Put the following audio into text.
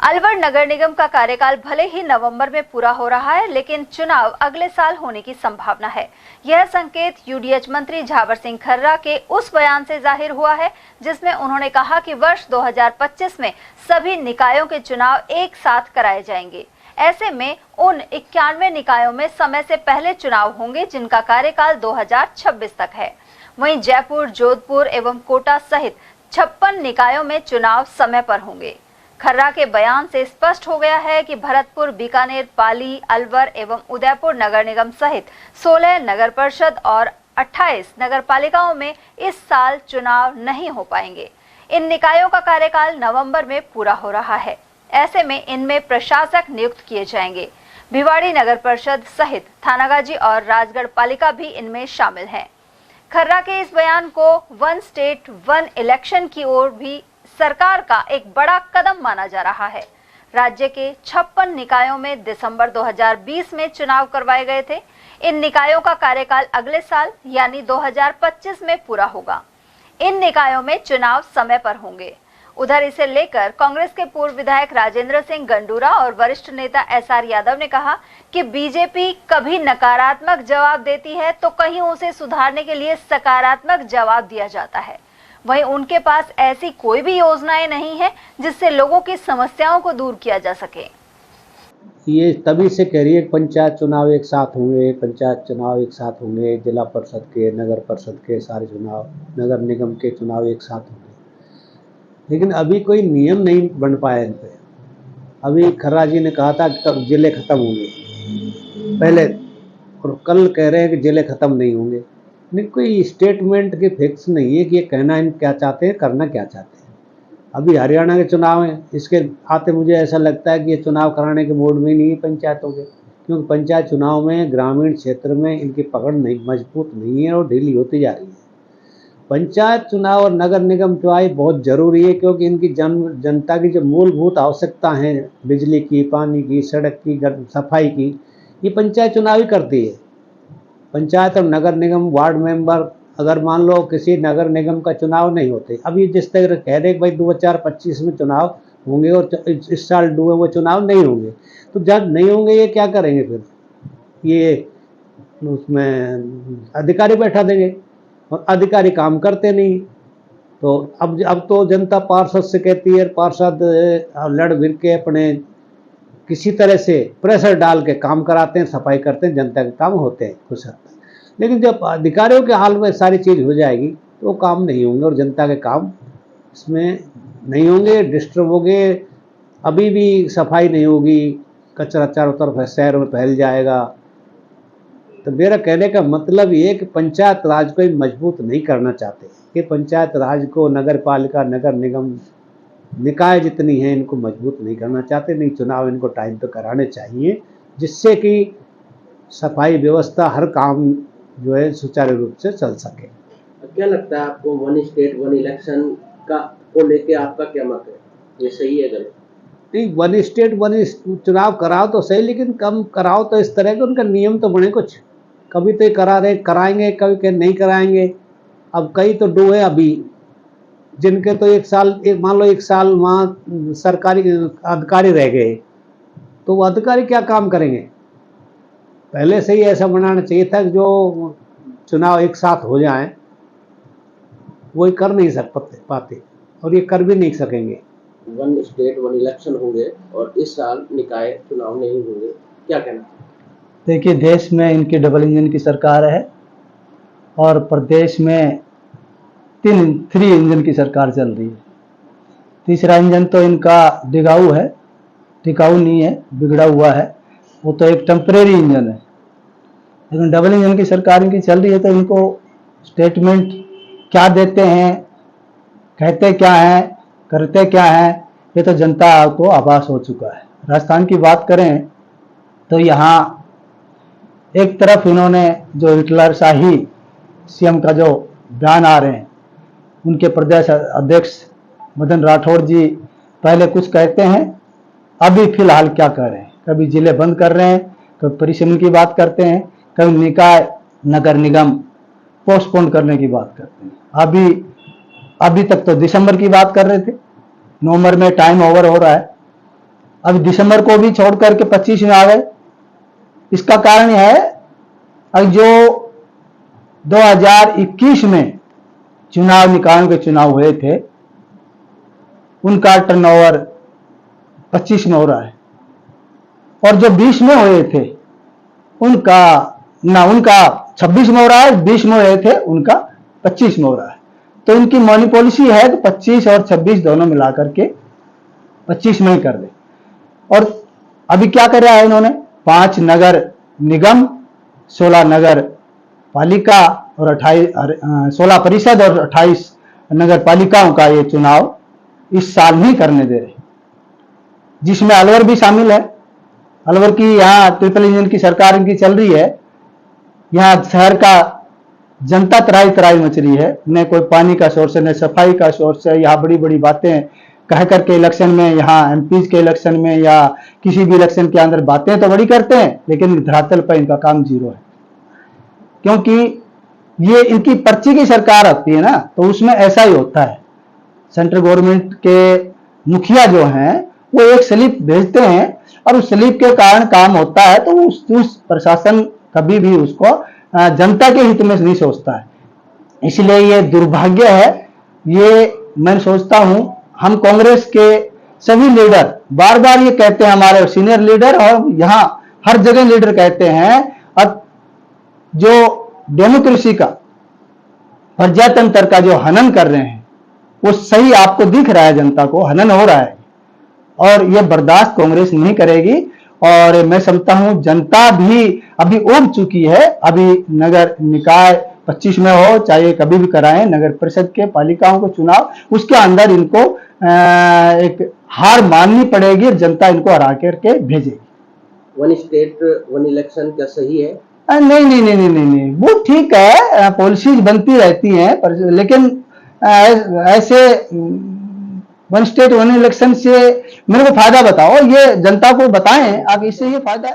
अलवर नगर निगम का कार्यकाल भले ही नवंबर में पूरा हो रहा है, लेकिन चुनाव अगले साल होने की संभावना है। यह संकेत यूडीएच मंत्री झावर सिंह खर्रा के उस बयान से जाहिर हुआ है जिसमें उन्होंने कहा कि वर्ष 2025 में सभी निकायों के चुनाव एक साथ कराए जाएंगे। ऐसे में उन 91 निकायों में समय से पहले चुनाव होंगे जिनका कार्यकाल 2026 तक है। वहीं जयपुर, जोधपुर एवं कोटा सहित 56 निकायों में चुनाव समय पर होंगे। खर्रा के बयान से स्पष्ट हो गया है कि भरतपुर, बीकानेर, पाली, अलवर एवं उदयपुर नगर निगम सहित 16 नगर परिषद और 28 नगर पालिकाओं में इस साल चुनाव नहीं हो पाएंगे। इन निकायों का कार्यकाल नवंबर में पूरा हो रहा है। ऐसे में इनमें प्रशासक नियुक्त किए जाएंगे। भिवाड़ी नगर परिषद सहित थानागाजी और राजगढ़ पालिका भी इनमें शामिल है। खर्रा के इस बयान को वन स्टेट वन इलेक्शन की ओर भी सरकार का एक बड़ा कदम माना जा रहा है। राज्य के 56 निकायों में दिसंबर 2020 में चुनाव करवाए गए थे। इन निकायों का कार्यकाल अगले साल यानी 2025 में पूरा होगा। इन निकायों में चुनाव समय पर होंगे। उधर इसे लेकर कांग्रेस के पूर्व विधायक राजेंद्र सिंह गंडूरा और वरिष्ठ नेता एसआर यादव ने कहा कि बीजेपी कभी नकारात्मक जवाब देती है तो कहीं उसे सुधारने के लिए सकारात्मक जवाब दिया जाता है। वहीं उनके पास ऐसी कोई भी योजनाएं नहीं है जिससे लोगों की समस्याओं को दूर किया जा सके। ये तभी से कह रही है पंचायत चुनाव एक साथ होंगे, पंचायत चुनाव एक साथ होंगे, जिला परिषद के, नगर परिषद के सारे चुनाव, नगर निगम के चुनाव एक साथ होंगे, लेकिन अभी कोई नियम नहीं बन पाया इन पे। अभी खर्रा जी ने कहा था कि कब जिले खत्म होंगे पहले, और कल कह रहे हैं कि जिले खत्म नहीं होंगे। नहीं, कोई स्टेटमेंट के फिक्स नहीं है कि ये कहना इन क्या चाहते हैं, करना क्या चाहते हैं। अभी हरियाणा के चुनाव हैं, इसके आते मुझे ऐसा लगता है कि ये चुनाव कराने के मूड में नहीं है पंचायतों के, क्योंकि पंचायत चुनाव में ग्रामीण क्षेत्र में इनकी पकड़ नहीं मजबूत नहीं है और ढीली होती जा रही है। पंचायत चुनाव और नगर निगम चुनाव बहुत ज़रूरी है, क्योंकि इनकी जनता की जो मूलभूत आवश्यकता हैं, बिजली की, पानी की, सड़क की, सफाई की, ये पंचायत चुनाव ही करती है। पंचायत और नगर निगम वार्ड मेंबर, अगर मान लो किसी नगर निगम का चुनाव नहीं होते, अब ये जिस तरह कह रहे कि भाई 2025 में चुनाव होंगे और इस साल वो चुनाव नहीं होंगे, तो जब नहीं होंगे ये क्या करेंगे फिर? ये उसमें अधिकारी बैठा देंगे और अधिकारी काम करते नहीं। तो अब तो जनता पार्षद से कहती है, पार्षद लड़ भिड़ के अपने किसी तरह से प्रेशर डाल के काम कराते हैं, सफाई करते हैं, जनता के काम होते हैं कुछ हद तक। लेकिन जब अधिकारियों के हाल में सारी चीज़ हो जाएगी तो वो काम नहीं होंगे और जनता के काम इसमें नहीं होंगे, डिस्टर्ब होंगे। अभी भी सफाई नहीं होगी, कचरा चारों तरफ शहर में फैल जाएगा। तो मेरा कहने का मतलब ये है कि पंचायत राज को मजबूत नहीं करना चाहते। ये पंचायत राज को नगर पालिका, नगर निगम, निकाय जितनी हैं इनको मजबूत नहीं करना चाहते। नहीं, चुनाव इनको टाइम पे कराने चाहिए, जिससे कि सफाई व्यवस्था, हर काम जो है सुचारू रूप से चल सके। क्या लगता है आपको वन स्टेट वन इलेक्शन का को लेके आपका क्या मत है? ये सही है गलत? नहीं, वन स्टेट वन चुनाव कराओ तो सही, लेकिन कम कराओ तो इस तरह के उनका नियम तो बने कुछ। कभी तो कराएंगे, कभी के नहीं कराएंगे। अब कई तो डू है अभी जिनके तो मान लो एक साल वहाँ सरकारी अधिकारी रह गए, तो वो अधिकारी क्या काम करेंगे? पहले से ही ऐसा बनाना चाहिए था कि जो चुनाव एक साथ हो जाएं, वो कर नहीं पाते और ये कर भी नहीं सकेंगे। वन स्टेट वन इलेक्शन होंगे और इस साल निकाय चुनाव नहीं होंगे, क्या कहना? देखिए, देश में इनकी डबल इंजन की सरकार है और प्रदेश में थ्री इंजन की सरकार चल रही है। तीसरा इंजन तो इनका टिकाऊ है, टिकाऊ नहीं है, बिगड़ा हुआ है, वो तो एक टेम्परेरी इंजन है। लेकिन डबल इंजन की सरकार इनकी चल रही है, तो इनको स्टेटमेंट क्या देते हैं, कहते क्या हैं, करते क्या हैं, ये तो जनता को आभास हो चुका है। राजस्थान की बात करें तो यहाँ एक तरफ इन्होंने जो हिटलर शाही सीएम का जो बयान आ रहे हैं, उनके प्रदेश अध्यक्ष मदन राठौड़ जी पहले कुछ कहते हैं, अभी फिलहाल क्या कर रहे हैं? कभी जिले बंद कर रहे हैं, कभी परिसीमन की बात करते हैं, कभी निकाय नगर निगम पोस्टपोन करने की बात करते हैं। अभी तक तो दिसंबर की बात कर रहे थे, नवंबर में टाइम ओवर हो रहा है। अभी दिसंबर को भी छोड़ करके 25 में आ गए। इसका कारण यह है अब जो 2021 में चुनाव निकायों के चुनाव हुए थे उनका टर्नओवर 25 में हो रहा है, और जो 20 में हुए थे उनका 26 में हो रहा है, 20 में हुए थे उनका 25 में हो रहा है। तो इनकी मनी पॉलिसी है कि 25 और 26 दोनों मिलाकर के 25 में ही कर दे। और अभी क्या कर रहा है इन्होंने, 5 नगर निगम, 16 नगर पालिका और 16 परिषद और 28 नगर पालिकाओं का ये चुनाव इस साल नहीं करने दे रहे, जिसमें अलवर भी शामिल है। अलवर की यहाँ ट्रिपल इंजन की सरकार इनकी चल रही है। यहाँ शहर का जनता तराई तराई मच रही है, न कोई पानी का सोर्स है, न सफाई का सोर्स है। यहाँ बड़ी बड़ी बातें कह करके इलेक्शन में, यहाँ एमपी के इलेक्शन में या किसी भी इलेक्शन के अंदर बातें तो बड़ी करते हैं, लेकिन धरातल पर इनका काम जीरो है। क्योंकि ये इनकी पर्ची की सरकार आती है ना, तो उसमें ऐसा ही होता है। सेंट्रल गवर्नमेंट के मुखिया जो हैं वो एक स्लिप भेजते हैं और उस स्लिप के कारण काम होता है, तो उस प्रशासन कभी भी उसको जनता के हित में नहीं सोचता है। इसलिए ये दुर्भाग्य है। ये मैं सोचता हूं हम कांग्रेस के सभी लीडर बार बार ये कहते हैं, हमारे सीनियर लीडर और यहाँ हर जगह लीडर कहते हैं, अब जो डेमोक्रेसी का, प्रजातंत्र का जो हनन कर रहे हैं वो सही आपको दिख रहा है, जनता को हनन हो रहा है और ये बर्दाश्त कांग्रेस नहीं करेगी। और मैं समझता हूं जनता भी अभी उब चुकी है। अभी नगर निकाय 25 में हो, चाहे कभी भी कराएं नगर परिषद के पालिकाओं को चुनाव, उसके अंदर इनको एक हार माननी पड़ेगी और जनता इनको हरा करके भेजेगी। वन स्टेट वन इलेक्शन क्या सही है? नहीं नहीं नहीं नहीं नहीं नहीं, वो ठीक है, पॉलिसीज बनती रहती हैं, लेकिन ऐसे वन स्टेट वन इलेक्शन से मेरे को फायदा बताओ, ये जनता को बताएं आप, इससे ये फायदा